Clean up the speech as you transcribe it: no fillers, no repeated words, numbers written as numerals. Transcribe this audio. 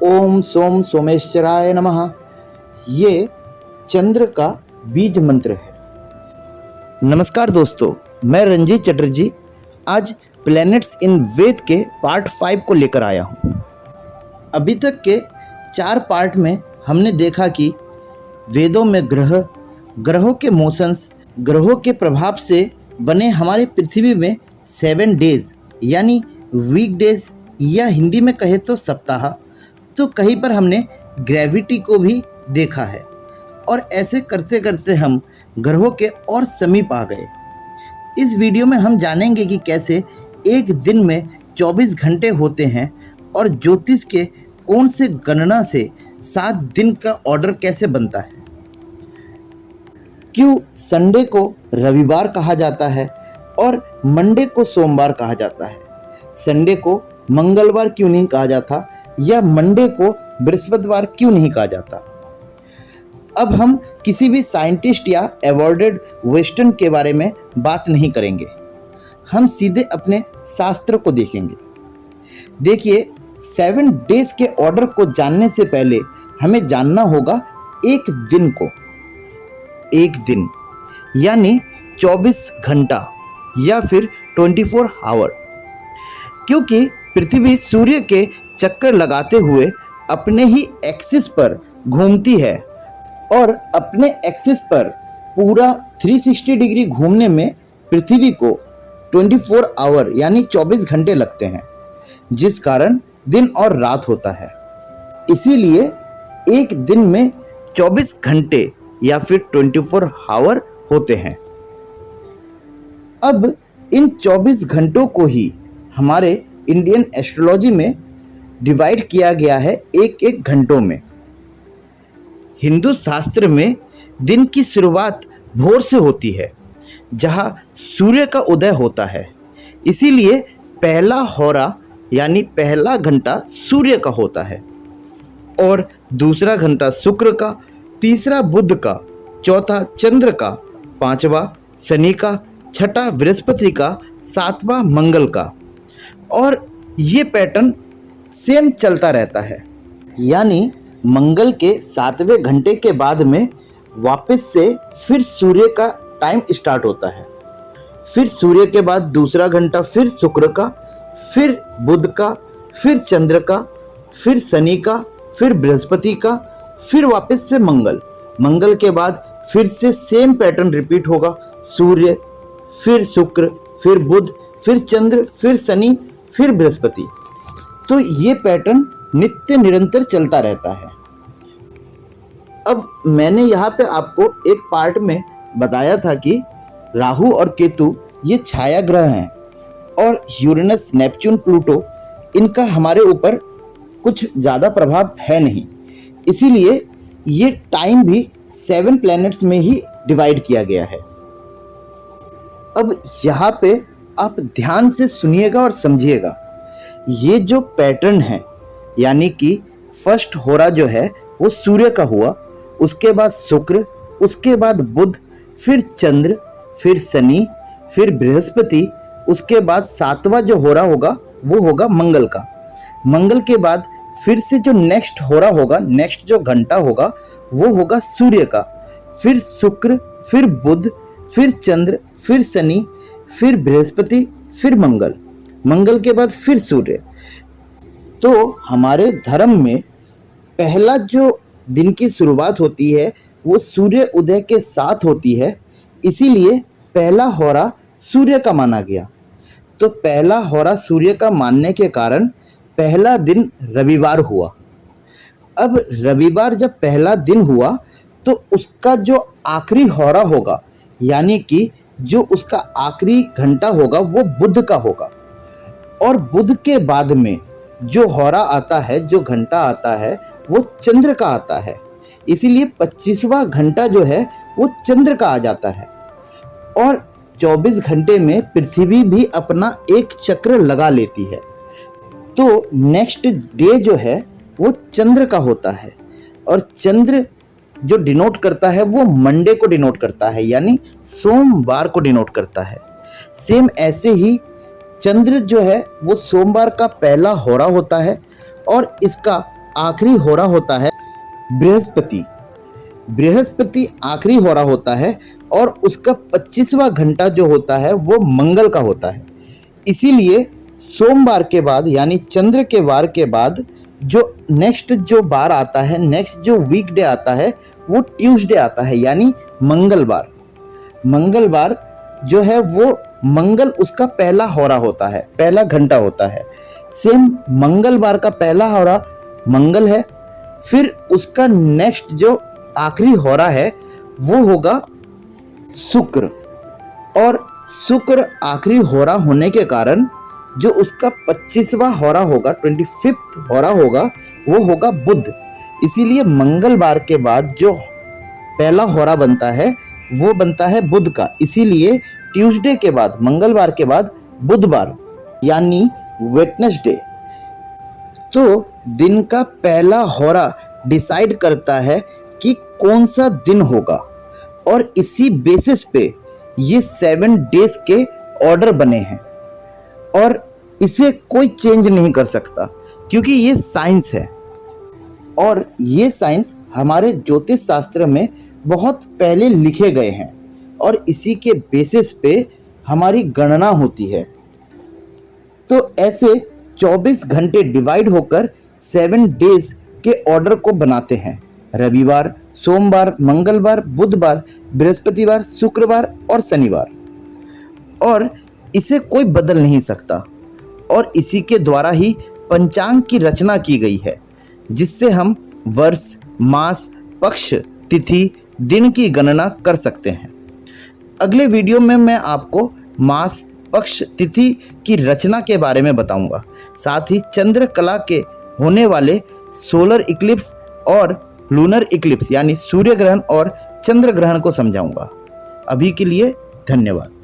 ओम सोम सोमेश्वराय नमः। ये चंद्र का बीज मंत्र है। नमस्कार दोस्तों, मैं रंजीत चटर्जी आज प्लैनेट्स इन वेद के पार्ट 5 को लेकर आया हूँ। अभी तक के 4 पार्ट में हमने देखा कि वेदों में ग्रहों के मोशंस, ग्रहों के प्रभाव से बने हमारे पृथ्वी में 7 डेज यानी वीक डेज या हिंदी में कहे तो सप्ताह, तो कहीं पर हमने ग्रेविटी को भी देखा है और ऐसे करते करते हम ग्रहों के और समीप आ गए। इस वीडियो में हम जानेंगे कि कैसे एक दिन में 24 घंटे होते हैं और ज्योतिष के कोण से गणना से 7 दिन का ऑर्डर कैसे बनता है। क्यों संडे को रविवार कहा जाता है और मंडे को सोमवार कहा जाता है। संडे को मंगलवार क्यों नहीं कहा जाता या मंडे को बृहस्पतिवार क्यों नहीं कहा जाता। अब हम किसी भी साइंटिस्ट या अवॉर्डेड वेस्टर्न के बारे में बात नहीं करेंगे, हम सीधे अपने शास्त्र को देखेंगे। देखिए, 7 डेज के ऑर्डर को जानने से पहले हमें जानना होगा एक दिन को। एक दिन यानी 24 घंटा या फिर 24 आवर, क्योंकि पृथ्वी सूर्य के चक्कर लगाते हुए अपने ही एक्सिस पर घूमती है और अपने एक्सिस पर पूरा 360 डिग्री घूमने में पृथ्वी को 24 आवर यानी 24 घंटे लगते हैं, जिस कारण दिन और रात होता है। इसीलिए एक दिन में 24 घंटे या फिर 24 आवर होते हैं। अब इन 24 घंटों को ही हमारे इंडियन एस्ट्रोलॉजी में डिवाइड किया गया है एक एक घंटों में। हिंदू शास्त्र में दिन की शुरुआत भोर से होती है, जहां सूर्य का उदय होता है। इसीलिए पहला होरा यानी पहला घंटा सूर्य का होता है और दूसरा घंटा शुक्र का, तीसरा बुध का, चौथा चंद्र का, पांचवा शनि का, छठा बृहस्पति का, सातवां मंगल का। और ये पैटर्न सेम चलता रहता है, यानी मंगल के 7वें घंटे के बाद में वापस से फिर सूर्य का टाइम स्टार्ट होता है। फिर सूर्य के बाद दूसरा घंटा फिर शुक्र का, फिर बुध का, फिर चंद्र का, फिर शनि का, फिर बृहस्पति का, फिर वापस से मंगल के बाद फिर से सेम पैटर्न रिपीट होगा। सूर्य, फिर शुक्र, फिर बुध, फिर चंद्र, फिर शनि, फिर बृहस्पति। तो ये पैटर्न नित्य निरंतर चलता रहता है। अब मैंने यहाँ पे आपको एक पार्ट में बताया था कि राहु और केतु ये छाया ग्रह हैं और यूरेनस, नेपच्यून, प्लूटो इनका हमारे ऊपर कुछ ज़्यादा प्रभाव है नहीं। इसीलिए ये टाइम भी 7 प्लैनेट्स में ही डिवाइड किया गया है। अब यहाँ पे आप ध्यान से सुनिएगा और समझिएगा। ये जो पैटर्न है, यानी कि फर्स्ट होरा जो है वो सूर्य का हुआ, उसके बाद शुक्र, उसके बाद बुध, फिर चंद्र, फिर शनि, फिर बृहस्पति, उसके बाद 7वां जो होरा होगा वो होगा मंगल का। मंगल के बाद फिर से जो नेक्स्ट होरा होगा, नेक्स्ट जो घंटा होगा वो होगा सूर्य का, फिर शुक्र, फिर बुध, फिर चंद्र, फिर शनि, फिर बृहस्पति, फिर मंगल के बाद फिर सूर्य। तो हमारे धर्म में पहला जो दिन की शुरुआत होती है वो सूर्य उदय के साथ होती है, इसीलिए पहला होरा सूर्य का माना गया। तो पहला होरा सूर्य का मानने के कारण पहला दिन रविवार हुआ। अब रविवार जब पहला दिन हुआ तो उसका जो आखिरी होरा होगा, यानी कि जो उसका आखिरी घंटा होगा वो बुध का होगा और बुध के बाद में जो होरा आता है, जो घंटा आता है वो चंद्र का आता है। इसीलिए 25वां घंटा जो है वो चंद्र का आ जाता है और 24 घंटे में पृथ्वी भी अपना एक चक्र लगा लेती है। तो नेक्स्ट डे जो है वो चंद्र का होता है और चंद्र जो डिनोट करता है वो मंडे को डिनोट करता है, यानी सोमवार को डिनोट करता है। सेम ऐसे ही चंद्र जो है वो सोमवार का पहला होरा होता है और इसका आखिरी होरा होता है बृहस्पति। बृहस्पति आखिरी होरा होता है और उसका 25वां घंटा जो होता है वो मंगल का होता है। इसीलिए सोमवार के बाद यानी चंद्र के वार के बाद जो नेक्स्ट जो बार आता है, नेक्स्ट जो वीकडे आता है वो ट्यूसडे आता है यानी मंगलवार। मंगलवार जो है वो मंगल उसका पहला होरा होता है, पहला घंटा होता है। सेम मंगलवार का पहला होरा मंगल है, फिर उसका नेक्स्ट जो आखिरी होरा है वो होगा शुक्र, और शुक्र आखिरी होरा होने के कारण जो उसका 25वां होरा होगा, 25th होरा होगा, वो होगा बुध। इसीलिए मंगलवार के बाद जो पहला होरा बनता है वो बनता है बुध का। इसीलिए ट्यूसडे के बाद, मंगलवार के बाद बुधवार यानी वेडनेसडे। तो दिन का पहला होरा डिसाइड करता है कि कौन सा दिन होगा, और इसी बेसिस पे ये 7 डेज के ऑर्डर बने हैं और इसे कोई चेंज नहीं कर सकता क्योंकि ये साइंस है। और ये साइंस हमारे ज्योतिष शास्त्र में बहुत पहले लिखे गए हैं और इसी के बेसिस पे हमारी गणना होती है। तो ऐसे 24 घंटे डिवाइड होकर 7 डेज के ऑर्डर को बनाते हैं। रविवार, सोमवार, मंगलवार, बुधवार, बृहस्पतिवार, शुक्रवार और शनिवार, और इसे कोई बदल नहीं सकता। और इसी के द्वारा ही पंचांग की रचना की गई है, जिससे हम वर्ष, मास, पक्ष, तिथि, दिन की गणना कर सकते हैं। अगले वीडियो में मैं आपको मास, पक्ष, तिथि की रचना के बारे में बताऊंगा। साथ ही चंद्र कला के होने वाले सोलर इक्लिप्स और लूनर इक्लिप्स यानी सूर्य ग्रहण और चंद्र ग्रहण को समझाऊंगा। अभी के लिए धन्यवाद।